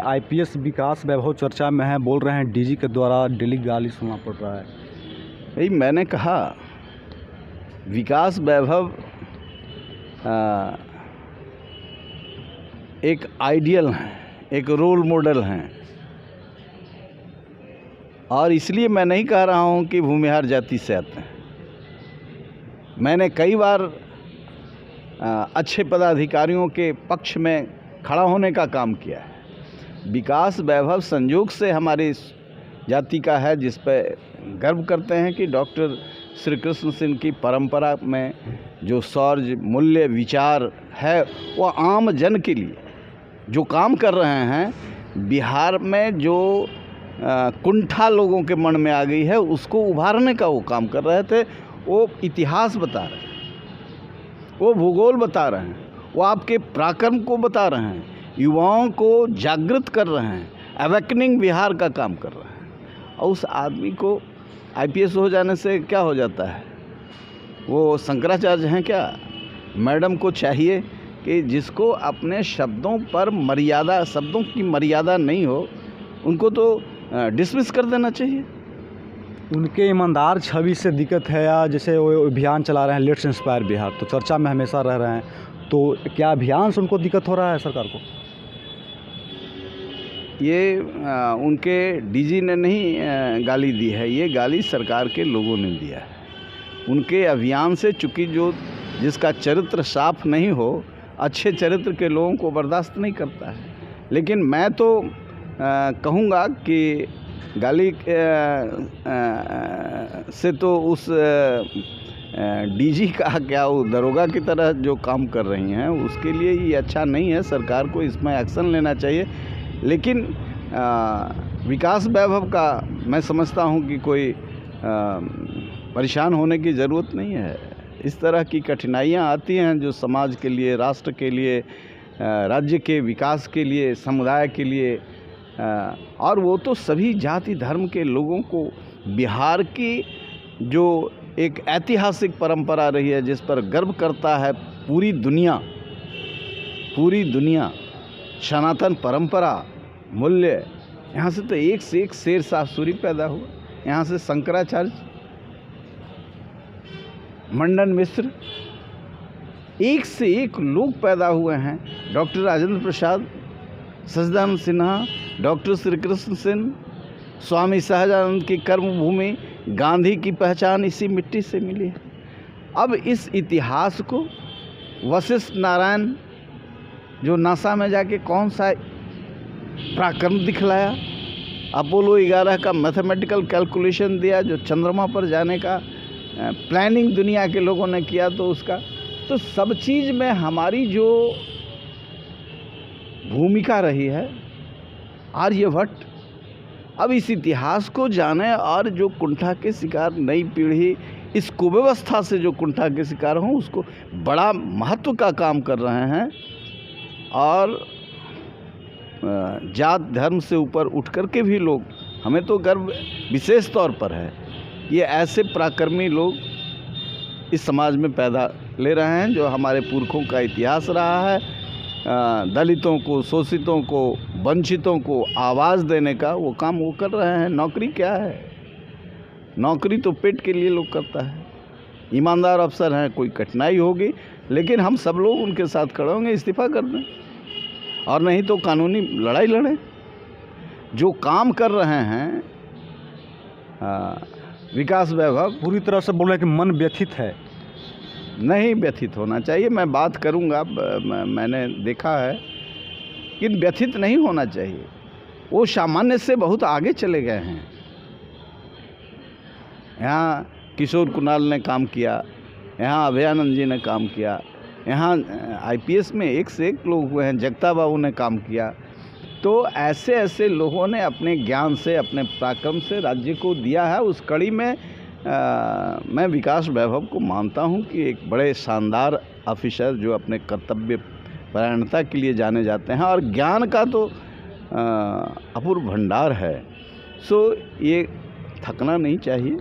IPS विकास वैभव चर्चा में है, बोल रहे हैं डीजी के द्वारा डेली गाली सुनना पड़ रहा है। भाई मैंने कहा विकास वैभव एक आइडियल हैं, एक रोल मॉडल हैं, और इसलिए मैं नहीं कह रहा हूं कि भूमिहार जाति से आते हैं। मैंने कई बार अच्छे पदाधिकारियों के पक्ष में खड़ा होने का काम किया है। विकास वैभव संयोग से हमारी जाति का है, जिस पर गर्व करते हैं कि डॉक्टर श्री कृष्ण सिंह की परंपरा में जो शौर्य, मूल्य, विचार है, वो आम जन के लिए जो काम कर रहे हैं। बिहार में जो कुंठा लोगों के मन में आ गई है, उसको उभारने का वो काम कर रहे थे। वो इतिहास बता रहे हैं, वो भूगोल बता रहे हैं, वो आपके पराक्रम को बता रहे हैं, युवाओं को जागृत कर रहे हैं, अवेकनिंग बिहार का काम कर रहे हैं। और उस आदमी को आईपीएस हो जाने से क्या हो जाता है? वो शंकराचार्य हैं क्या? मैडम को चाहिए कि जिसको अपने शब्दों पर मर्यादा, शब्दों की मर्यादा नहीं हो, उनको तो डिसमिस कर देना चाहिए। उनके ईमानदार छवि से दिक्कत है, या जैसे वो अभियान चला रहे हैं लेट्स इंस्पायर बिहार, तो चर्चा में हमेशा रह रहे हैं, तो क्या अभियान से उनको दिक्कत हो रहा है सरकार को? ये उनके डीजी ने नहीं गाली दी है, ये गाली सरकार के लोगों ने दिया है। उनके अभियान से, चूँकि जिसका चरित्र साफ नहीं हो, अच्छे चरित्र के लोगों को बर्दाश्त नहीं करता है। लेकिन मैं तो कहूँगा कि गाली से तो उस डीजी का क्या, वो दरोगा की तरह जो काम कर रही हैं, उसके लिए ये अच्छा नहीं है। सरकार को इसमें एक्शन लेना चाहिए। लेकिन विकास वैभव का मैं समझता हूँ कि कोई परेशान होने की ज़रूरत नहीं है। इस तरह की कठिनाइयाँ आती हैं जो समाज के लिए, राष्ट्र के लिए, राज्य के विकास के लिए, समुदाय के लिए, और वो तो सभी जाति धर्म के लोगों को, बिहार की जो एक ऐतिहासिक परंपरा रही है, जिस पर गर्व करता है पूरी दुनिया, सनातन परंपरा, मूल्य, यहाँ से तो एक से एक शेरशाह सूरी पैदा हुआ। यहाँ से शंकराचार्य, मंडन मिश्र, एक से एक लोग पैदा हुए हैं। डॉक्टर राजेंद्र प्रसाद, सच्चिदानंद सिन्हा, डॉक्टर श्री कृष्ण सिंह, स्वामी सहजानंद की कर्मभूमि, गांधी की पहचान इसी मिट्टी से मिली है। अब इस इतिहास को वशिष्ठ नारायण, जो नासा में जाके कौन सा पराक्रम दिखलाया, अपोलो 11 का मैथमेटिकल कैलकुलेशन दिया, जो चंद्रमा पर जाने का प्लानिंग दुनिया के लोगों ने किया, तो उसका तो सब चीज़ में हमारी जो भूमिका रही है, आर्यभट्ट। अब इस इतिहास को जाने, और जो कुंठा के शिकार नई पीढ़ी इस कुव्यवस्था से जो कुंठा के शिकार हों, उसको बड़ा महत्व का काम कर रहे हैं। और जात धर्म से ऊपर उठ कर के भी लोग, हमें तो गर्व विशेष तौर पर है, ये ऐसे पराक्रमी लोग इस समाज में पैदा ले रहे हैं, जो हमारे पुरखों का इतिहास रहा है। दलितों को, शोषितों को, वंचितों को आवाज़ देने का वो काम वो कर रहे हैं। नौकरी क्या है? नौकरी तो पेट के लिए लोग करता है। ईमानदार अफसर हैं, कोई कठिनाई होगी, लेकिन हम सब लोग उनके साथ खड़े होंगे, इस्तीफा कर दें, और नहीं तो कानूनी लड़ाई लड़ें। जो काम कर रहे हैं विकास वैभव, पूरी तरह से बोल रहे हैं कि मन व्यथित है। नहीं व्यथित होना चाहिए, मैं बात करूंगा। मैंने देखा है कि व्यथित नहीं होना चाहिए। वो सामान्य से बहुत आगे चले गए हैं। यहाँ किशोर कुणाल ने काम किया, यहाँ अभयानंद जी ने काम किया, यहाँ आईपीएस में एक से एक लोग हुए हैं, जगता बाबू ने काम किया। तो ऐसे ऐसे लोगों ने अपने ज्ञान से, अपने पराक्रम से राज्य को दिया है। उस कड़ी में मैं विकास वैभव को मानता हूं कि एक बड़े शानदार ऑफिसर, जो अपने कर्तव्य परायणता के लिए जाने जाते हैं, और ज्ञान का तो अपूर्व भंडार है। सो ये थकना नहीं चाहिए।